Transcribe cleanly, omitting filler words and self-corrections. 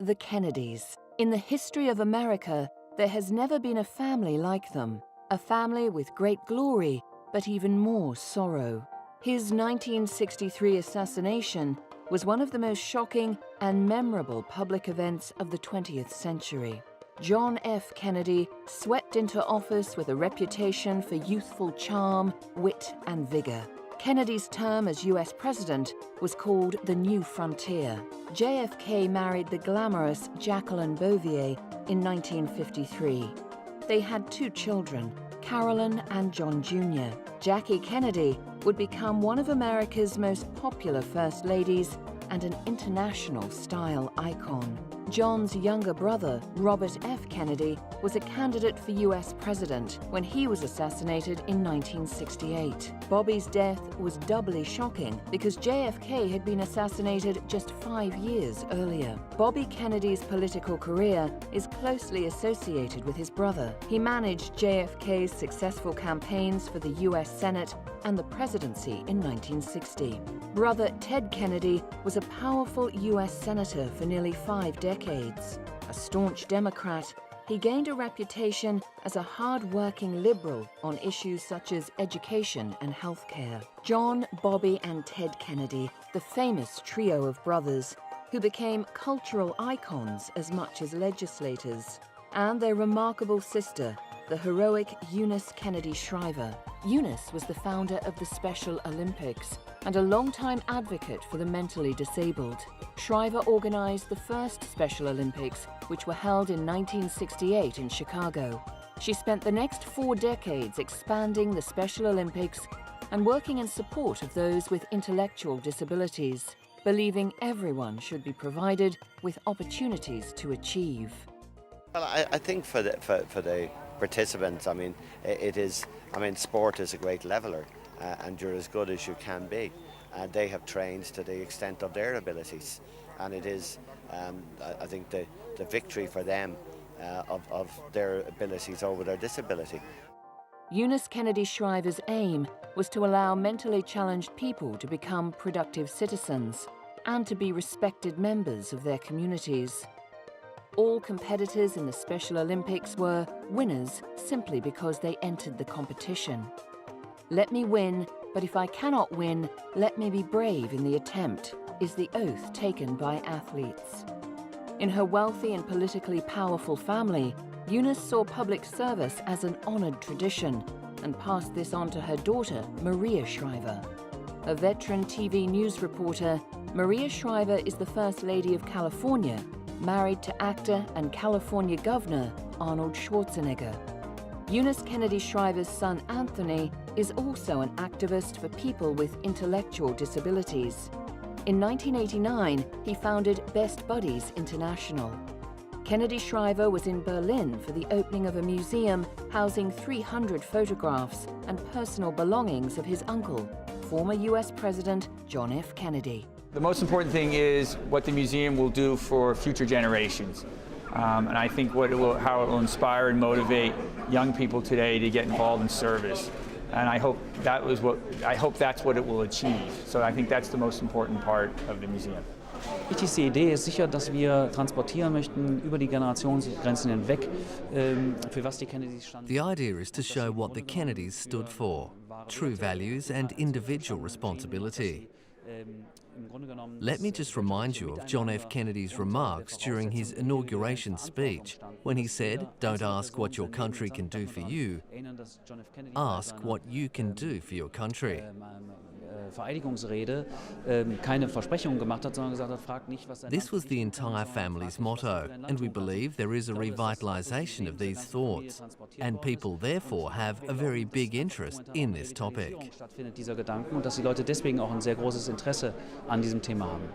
The Kennedys. In the history of America, there has never been a family like them. A family with great glory, but even more sorrow. His 1963 assassination was one of the most shocking and memorable public events of the 20th century. John F. Kennedy swept into office with a reputation for youthful charm, wit, and vigor. Kennedy's term as US president was called the New Frontier. JFK married the glamorous Jacqueline Bouvier in 1953. They had 2 children, Carolyn and John Jr. Jackie Kennedy would become one of America's most popular first ladies and an international style icon. John's younger brother, Robert F. Kennedy, was a candidate for US president when he was assassinated in 1968. Bobby's death was doubly shocking because JFK had been assassinated just 5 years earlier. Bobby Kennedy's political career is closely associated with his brother. He managed JFK's successful campaigns for the US Senate and the presidency in 1960. Brother Ted Kennedy was a powerful US senator for nearly 5 decades. A staunch Democrat, he gained a reputation as a hard-working liberal on issues such as education and healthcare. John, Bobby, and Ted Kennedy, the famous trio of brothers, who became cultural icons as much as legislators, and their remarkable sister, the heroic Eunice Kennedy Shriver. Eunice was the founder of the Special Olympics and a longtime advocate for the mentally disabled. Shriver organized the first Special Olympics, which were held in 1968 in Chicago. She spent the next 4 decades expanding the Special Olympics and working in support of those with intellectual disabilities, believing everyone should be provided with opportunities to achieve. Well, I think for the participants, sport is a great leveler, and you're as good as you can be. And they have trained to the extent of their abilities. And it is, I think, the victory for them of their abilities over their disability. Eunice Kennedy Shriver's aim was to allow mentally challenged people to become productive citizens and to be respected members of their communities. All competitors in the Special Olympics were winners simply because they entered the competition. "Let me win, but if I cannot win, let me be brave in the attempt," is the oath taken by athletes. In her wealthy and politically powerful family, Eunice saw public service as an honored tradition and passed this on to her daughter, Maria Shriver. A veteran TV news reporter, Maria Shriver is the First Lady of California, married to actor and California Governor Arnold Schwarzenegger. Eunice Kennedy Shriver's son Anthony is also an activist for people with intellectual disabilities. In 1989, he founded Best Buddies International. Kennedy Shriver was in Berlin for the opening of a museum housing 300 photographs and personal belongings of his uncle, former US President John F. Kennedy. The most important thing is what the museum will do for future generations. And I think how it will inspire and motivate young people today to get involved in service. And I hope that's what it will achieve. So I think that's the most important part of the museum. Die wichtigste Idee ist sicher, dass wir transportieren möchten über die Generationsgrenzen hinweg, für was die Kennedys standen. The idea is to show what the Kennedys stood for, true values and individual responsibility. Let me just remind you of John F. Kennedy's remarks during his inauguration speech when he said, "Don't ask what your country can do for you, ask what you can do for your country." Vereidigungsrede keine Versprechungen gemacht hat, sondern gesagt hat, fragt nicht, was This was the entire family's motto, and we believe there is a revitalization of these thoughts, and people therefore have a very big interest in this topic. Stattfindet dieser Gedanken und dass die Leute deswegen auch ein sehr großes Interesse an diesem Thema haben.